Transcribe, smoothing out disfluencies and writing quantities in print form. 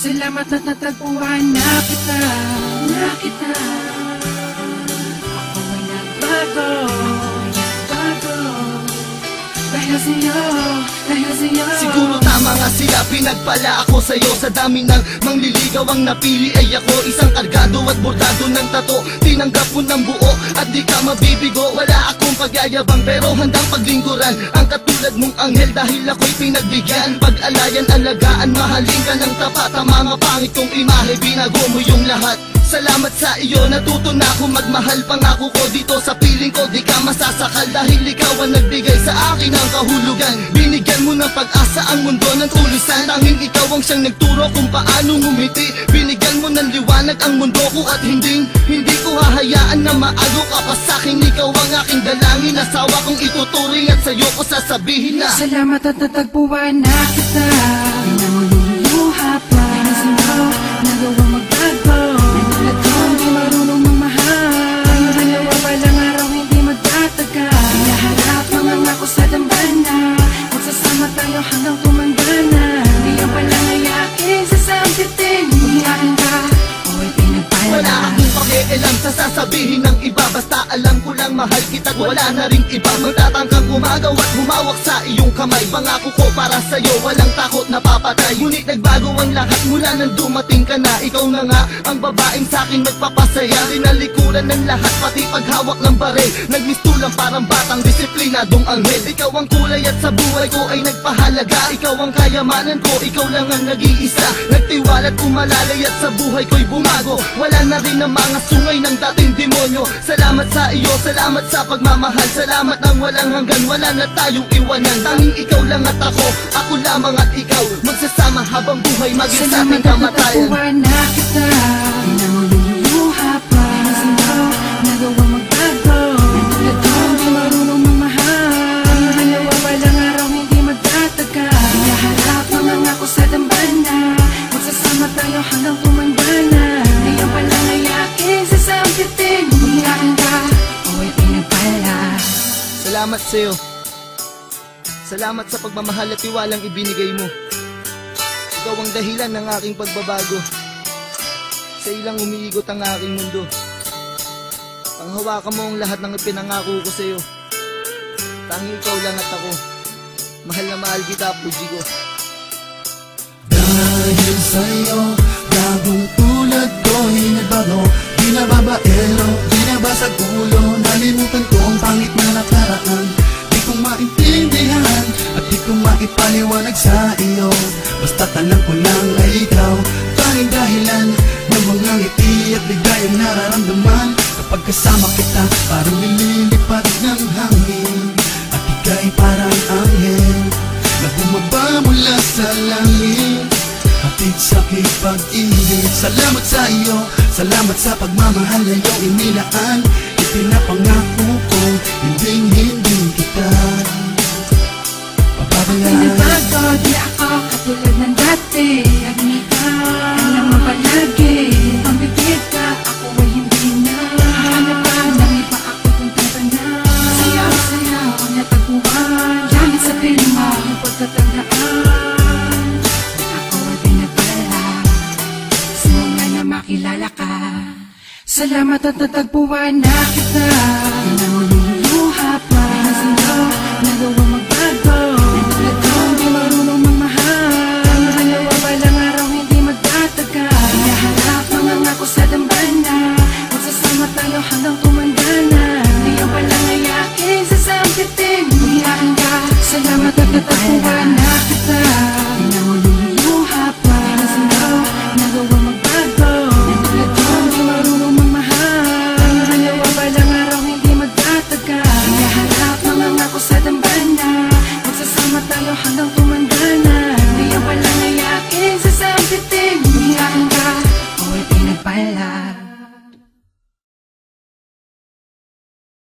Salamat at natagpuan na kita. Ako ay nagbago, dahil sa'yo. Siguro tama nga sila, pinagpala ako sa'yo. Sa dami ng mangliligaw ang napili ay ako. Isang kargado at bordado ng tato. Tinanggap mo ng buo at di ka mabibigo. Wala akong pagyayabang pero handang paglingkuran ang katulad mong anghel dahil ako'y pinagbigyan. Pag-alayan, alagaan, mahalin ka ng tapat. Ang mga pangit kong imahe, binago mo yung lahat. Salamat sa iyo, natuto na ako magmahal. Pangako ko dito sa piling ko, di ka masasakal. Dahil ikaw ang nagbigay sa akin ng kahulugan. Binigyan mo ng pag-asa ang mundo ng tulisan. Tanging ikaw ang siyang nagturo kung paano ngumiti. Binigyan mo ng liwanag ang mundo ko at hindi ko hahayaan na maago ka pa sa'kin. Ikaw ang aking dalangin, asawa kong ituturing at sa'yo ko sasabihin na salamat at natagpuan na kita. Di na mo luluha pa, dahil sa'yo nagawang magbago. Hindi marunong mamahal, ang dalawa palang araw hindi magtatagal. Hinaharap mga ngako sa dambana, magsasama tayo hanggang tumanda na. Di ang palangayakin sa sampitin, umiyakin ka o ay pinagpala. wala akong pakialam sa sasabihin ng iba. Basta alam ko lang mahal kita, wala na ring iba. Magtatangkang umagaw at humawak sa iyong kamay. Pangako ko para sa'yo, walang takot na papatay. Ngunit nagbago ang lahat mula nang dumating ka na. Ikaw na nga ang babaeng sa'kin magpapasaya. Tinalikuran ng lahat, pati paghawak ng baril. Nagmistulang parang batang disiplinadong anghel. Ikaw ang kulay at sa buhay ko ay nagpahalaga. Ikaw ang kayamanan ko, ikaw lang ang nag-iisa. Nagtiwala't umalalay at sa buhay ko'y bumago. Wala na rin ang mga sungay ng dating demonyo. Salamat sa iyo, salamat sa pagmamahal. Salamat ng walang hanggan, wala na tayong iwanan. Tanging ikaw lang at ako lamang at ikaw. Magsasama habang buhay, maging sa ating kamatayan. Salamat at natagpuan na kita. Di na mo luluha pa, dahil sa'yo nagawang magbago. Natulad ko, hindi marunong mamahal, ang dalawa palang araw hindi magtatagal. Hinaharap mga ngako sa dambana, magsasama tayo hanggang tumanda na. Di ang palangayakin sa sampitin, umiyakin ka o ay pinagpala. Salamat sa'yo. Salamat sa pagmamahal at tiwalang ibinigay mo. Ikaw ang dahilan ng aking pagbabago. Sa ilang umiigot ang aking mundo. Panghawakan mo ang lahat ng ipinangako ko sa'yo. Tanging ikaw lang at ako. Mahal na mahal kita, puji ko. Dahil sa'yo, gabong tulad ko'y nagbago. Di na babaero, di na basag ulo. Nalimutan ko ang pangit na nakaraan. Di ko maintindihan at di ko maipaliwanag sa iyo. Basta't alam ko lang ay ikaw, tanging dahilan ng mga ngiti at ligayang nararamdaman. Kapag kasama kita, parang nililipat ng hangin. At ika'y parang anghel na bumaba mula sa langit. Hatid sa pag-ibig. Salamat sa iyo, salamat sa pagmamahal na iyong inilaan. Ipinapangako ko, hindi kita pababayaan. Pinabago, di ako katulad ng dati. Agnika, alam mo palagi, ang bibig ka, ako ay hindi na. Hanap pa ng iba, ako kung tanda. Sayaw, natagpuan, dahil sa pinma, ang pagkatandaan. Ako ay pinagpala, simula na makilala ka. Salamat at natagpuan na kita. Di na mo luluha pa, dahil sa'yo nagawang